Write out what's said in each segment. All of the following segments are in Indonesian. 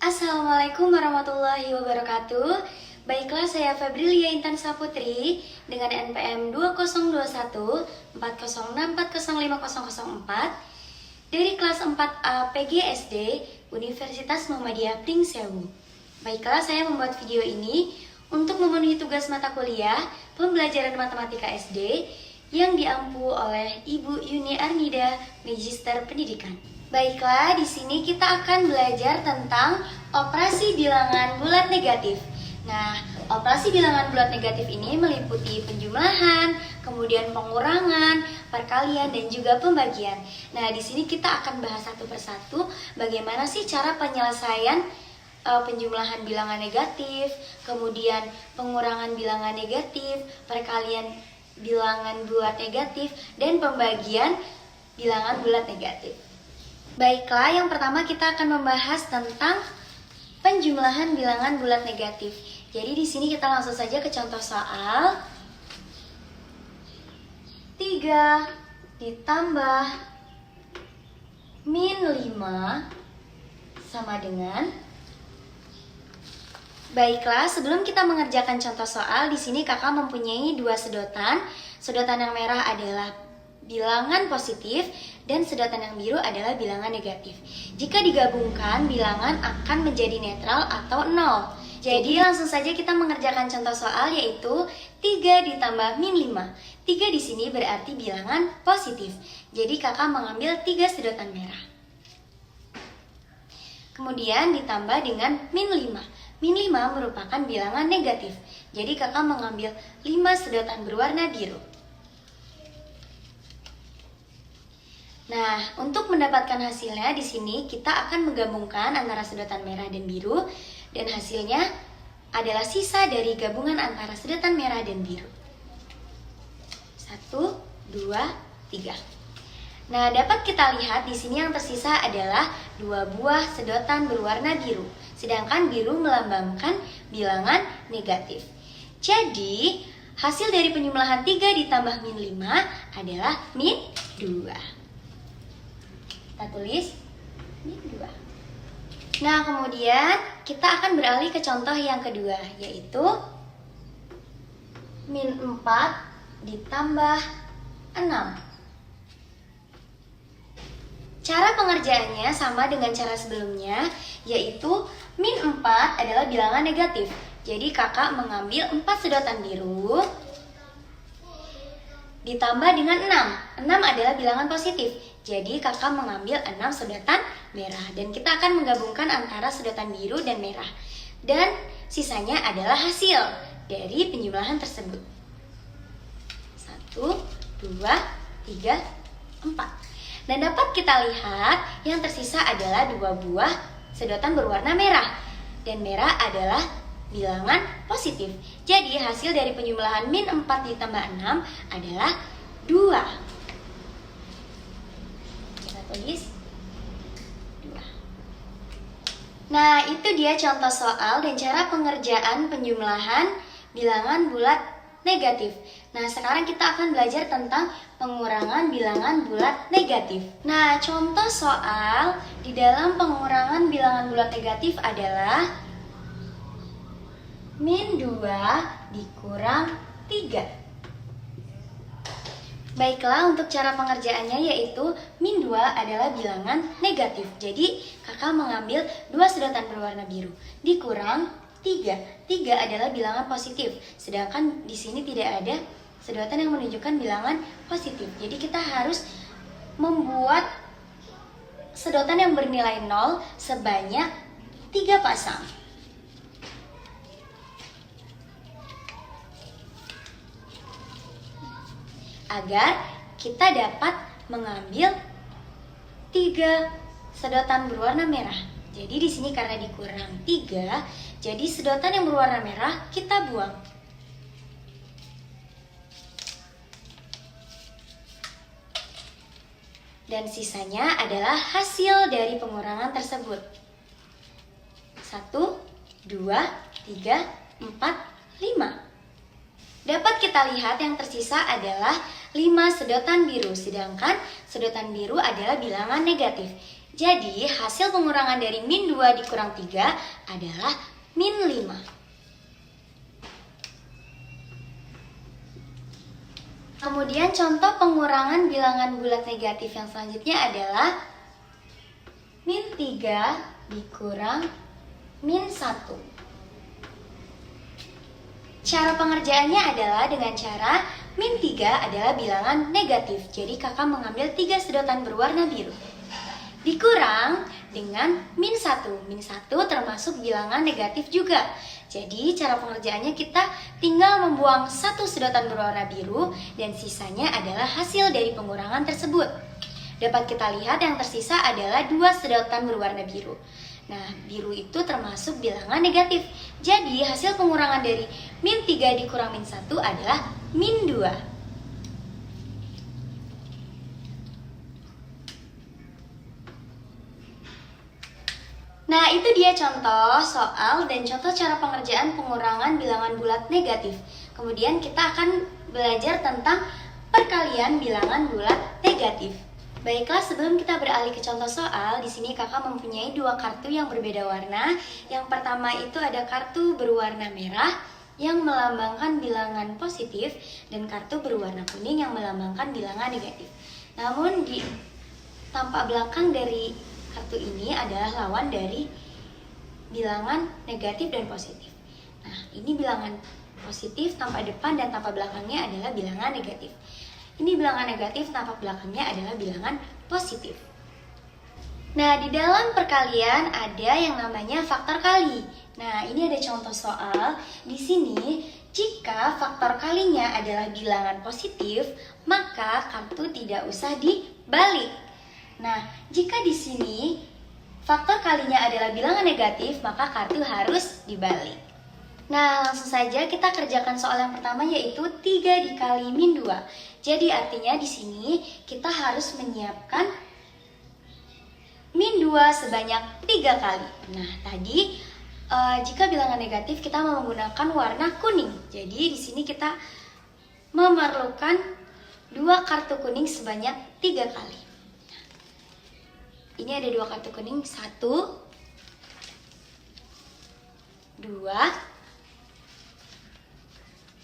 Assalamualaikum warahmatullahi wabarakatuh. Baiklah, saya Febrilia Intan Saputri dengan NPM 20214064050004 dari kelas 4A PGSD Universitas Muhammadiyah Pringsewu. Baiklah, saya membuat video ini untuk memenuhi tugas mata kuliah pembelajaran matematika SD yang diampu oleh Ibu Yuni Arnida, Magister Pendidikan. Baiklah, di sini kita akan belajar tentang operasi bilangan bulat negatif. Nah, operasi bilangan bulat negatif ini meliputi penjumlahan, kemudian pengurangan, perkalian, dan juga pembagian. Nah, di sini kita akan bahas satu persatu bagaimana sih cara penyelesaian penjumlahan bilangan negatif, kemudian pengurangan bilangan negatif, perkalian bilangan bulat negatif, dan pembagian bilangan bulat negatif. Baiklah, yang pertama kita akan membahas tentang penjumlahan bilangan bulat negatif. Jadi di sini kita langsung saja ke contoh soal. 3 ditambah min 5 sama dengan. Baiklah, sebelum kita mengerjakan contoh soal, di sini kakak mempunyai dua sedotan. Sedotan yang merah adalah bilangan positif dan sedotan yang biru adalah bilangan negatif. Jika digabungkan, bilangan akan menjadi netral atau 0. Jadi langsung saja kita mengerjakan contoh soal, yaitu 3 ditambah min 5. 3 di sini berarti bilangan positif. Jadi kakak mengambil 3 sedotan merah. Kemudian ditambah dengan min 5. Min 5 merupakan bilangan negatif. Jadi kakak mengambil 5 sedotan berwarna biru. Nah, untuk mendapatkan hasilnya di sini kita akan menggabungkan antara sedotan merah dan biru, dan hasilnya adalah sisa dari gabungan antara sedotan merah dan biru. 1, 2, 3. Nah, dapat kita lihat di sini yang tersisa adalah 2 buah sedotan berwarna biru, sedangkan biru melambangkan bilangan negatif. Jadi, hasil dari penjumlahan 3 ditambah min 5 adalah min 2. Kita tulis min 2. Nah, kemudian kita akan beralih ke contoh yang kedua, yaitu min 4 ditambah 6. Cara pengerjaannya sama dengan cara sebelumnya, yaitu min 4 adalah bilangan negatif. Jadi kakak mengambil 4 sedotan biru ditambah dengan 6. 6 adalah bilangan positif. Jadi kakak mengambil 6 sedotan merah, dan kita akan menggabungkan antara sedotan biru dan merah. Dan sisanya adalah hasil dari penjumlahan tersebut. 1, 2, 3, 4. Dan dapat kita lihat yang tersisa adalah 2 buah sedotan berwarna merah. Dan merah adalah bilangan positif. Jadi hasil dari penjumlahan min 4 ditambah 6 adalah 2. Tulis 2. Nah, itu dia contoh soal dan cara pengerjaan penjumlahan bilangan bulat negatif. Nah, sekarang kita akan belajar tentang pengurangan bilangan bulat negatif. Nah, contoh soal di dalam pengurangan bilangan bulat negatif adalah min 2 dikurang 3. Baiklah, untuk cara pengerjaannya yaitu min 2 adalah bilangan negatif. Jadi kakak mengambil 2 sedotan berwarna biru dikurang 3. 3 adalah bilangan positif. Sedangkan di sini tidak ada sedotan yang menunjukkan bilangan positif. Jadi kita harus membuat sedotan yang bernilai 0 sebanyak 3 pasang. Agar kita dapat mengambil 3 sedotan berwarna merah. Jadi di sini karena dikurang 3, jadi sedotan yang berwarna merah kita buang. Dan sisanya adalah hasil dari pengurangan tersebut. 1, 2, 3, 4, 5. Dapat kita lihat yang tersisa adalah 5 sedotan biru, sedangkan sedotan biru adalah bilangan negatif. Jadi hasil pengurangan dari min 2 dikurang 3 adalah min 5. Kemudian contoh pengurangan bilangan bulat negatif yang selanjutnya adalah min 3 dikurang min 1. Cara pengerjaannya adalah dengan cara min 3 adalah bilangan negatif. Jadi kakak mengambil 3 sedotan berwarna biru. Dikurang dengan min 1. Min 1 termasuk bilangan negatif juga. Jadi cara pengerjaannya kita tinggal membuang 1 sedotan berwarna biru dan sisanya adalah hasil dari pengurangan tersebut. Dapat kita lihat yang tersisa adalah 2 sedotan berwarna biru. Nah, biru itu termasuk bilangan negatif. Jadi hasil pengurangan dari min 3 dikurang min 1 adalah min 2. Nah, itu dia contoh soal dan contoh cara pengerjaan pengurangan bilangan bulat negatif. Kemudian kita akan belajar tentang perkalian bilangan bulat negatif. Baiklah, sebelum kita beralih ke contoh soal, di sini kakak mempunyai 2 kartu yang berbeda warna. Yang pertama itu ada kartu berwarna merah yang melambangkan bilangan positif dan kartu berwarna kuning yang melambangkan bilangan negatif. Namun di tampak belakang dari kartu ini adalah lawan dari bilangan negatif dan positif. Nah, ini bilangan positif tampak depan dan tampak belakangnya adalah bilangan negatif. Ini bilangan negatif tampak belakangnya adalah bilangan positif. Nah, di dalam perkalian ada yang namanya faktor kali. Nah, ini ada contoh soal. Di sini, jika faktor kalinya adalah bilangan positif, maka kartu tidak usah dibalik. Nah, jika di sini faktor kalinya adalah bilangan negatif, maka kartu harus dibalik. Nah, langsung saja kita kerjakan soal yang pertama, yaitu 3 dikali min 2. Jadi artinya di sini kita harus menyiapkan min 2 sebanyak 3 kali. Nah, tadi jika bilangan negatif kita menggunakan warna kuning. Jadi di sini kita memerlukan 2 kartu kuning sebanyak 3 kali. Ini ada 2 kartu kuning, 1, 2,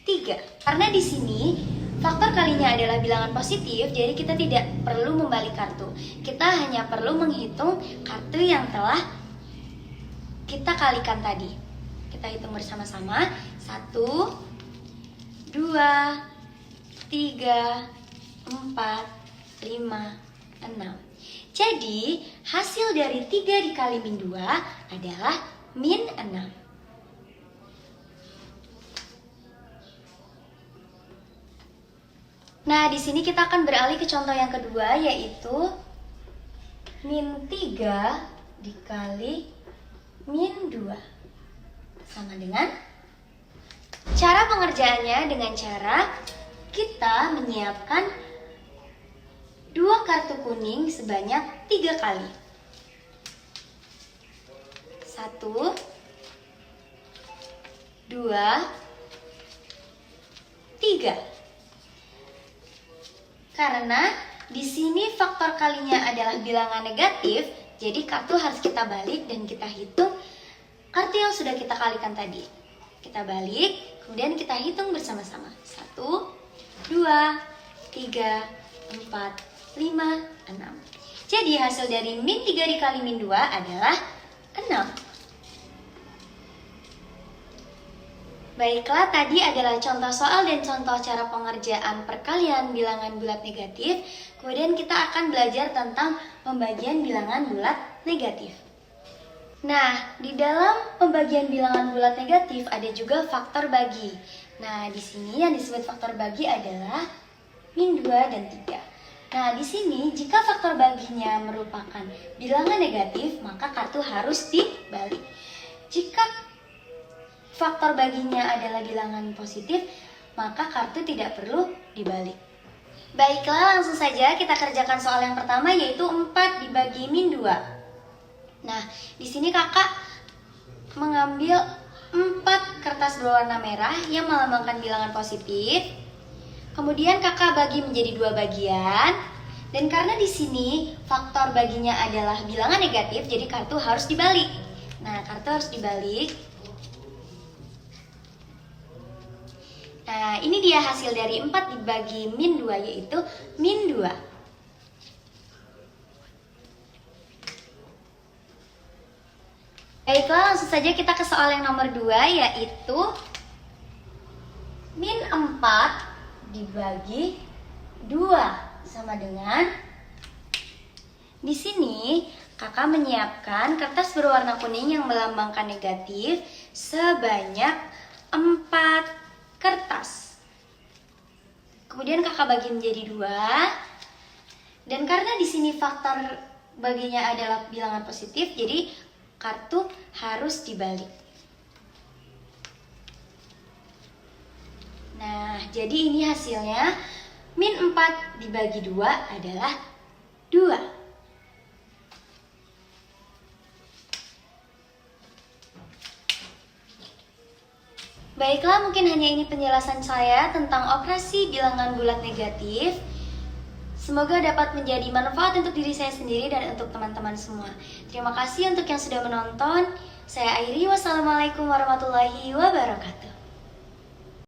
3. Karena di sini faktor kalinya adalah bilangan positif, jadi kita tidak perlu membalik kartu. Kita hanya perlu menghitung kartu yang telah kita kalikan tadi. Kita hitung bersama-sama. 1, 2, 3, 4, 5, 6. Jadi, hasil dari 3 dikali min 2 adalah min 6. Nah, di sini kita akan beralih ke contoh yang kedua, yaitu min 3 dikali min 2. Sama dengan cara pengerjaannya dengan cara kita menyiapkan 2 kartu kuning sebanyak 3 kali. 1, 2, 3. Karena di sini faktor kalinya adalah bilangan negatif, jadi kartu harus kita balik dan kita hitung kartu yang sudah kita kalikan tadi. Kita balik, kemudian kita hitung bersama-sama. 1, 2, 3, 4, 5, 6. Jadi hasil dari min 3 dikali min 2 adalah 6. Baiklah, tadi adalah contoh soal dan contoh cara pengerjaan perkalian bilangan bulat negatif. Kemudian kita akan belajar tentang pembagian bilangan bulat negatif. Nah, di dalam pembagian bilangan bulat negatif ada juga faktor bagi. Nah, di sini yang disebut faktor bagi adalah min 2 dan 3. Nah, di sini jika faktor baginya merupakan bilangan negatif, maka kartu harus dibalik. Jika faktor baginya adalah bilangan positif, maka kartu tidak perlu dibalik. Baiklah, langsung saja kita kerjakan soal yang pertama, yaitu 4 dibagi min 2. Nah, di sini kakak mengambil 4 kertas berwarna merah yang melambangkan bilangan positif. Kemudian kakak bagi menjadi 2 bagian Dan karena di sini faktor baginya adalah bilangan negatif, jadi kartu harus dibalik. Nah, kartu harus dibalik. Nah, ini dia hasil dari 4 dibagi min 2, yaitu min 2. Baiklah, langsung saja kita ke soal yang nomor 2, yaitu min 4 dibagi 2 sama dengan, di sini kakak menyiapkan kertas berwarna kuning yang melambangkan negatif sebanyak 4 kertas. Kemudian kakak bagi menjadi 2. Dan karena di sini faktor baginya adalah bilangan positif, jadi kartu harus dibalik. Nah, jadi ini hasilnya min 4 dibagi 2 adalah 2. Baiklah, mungkin hanya ini penjelasan saya tentang operasi bilangan bulat negatif. Semoga dapat menjadi manfaat untuk diri saya sendiri dan untuk teman-teman semua. Terima kasih untuk yang sudah menonton. Saya Airi, wassalamualaikum warahmatullahi wabarakatuh.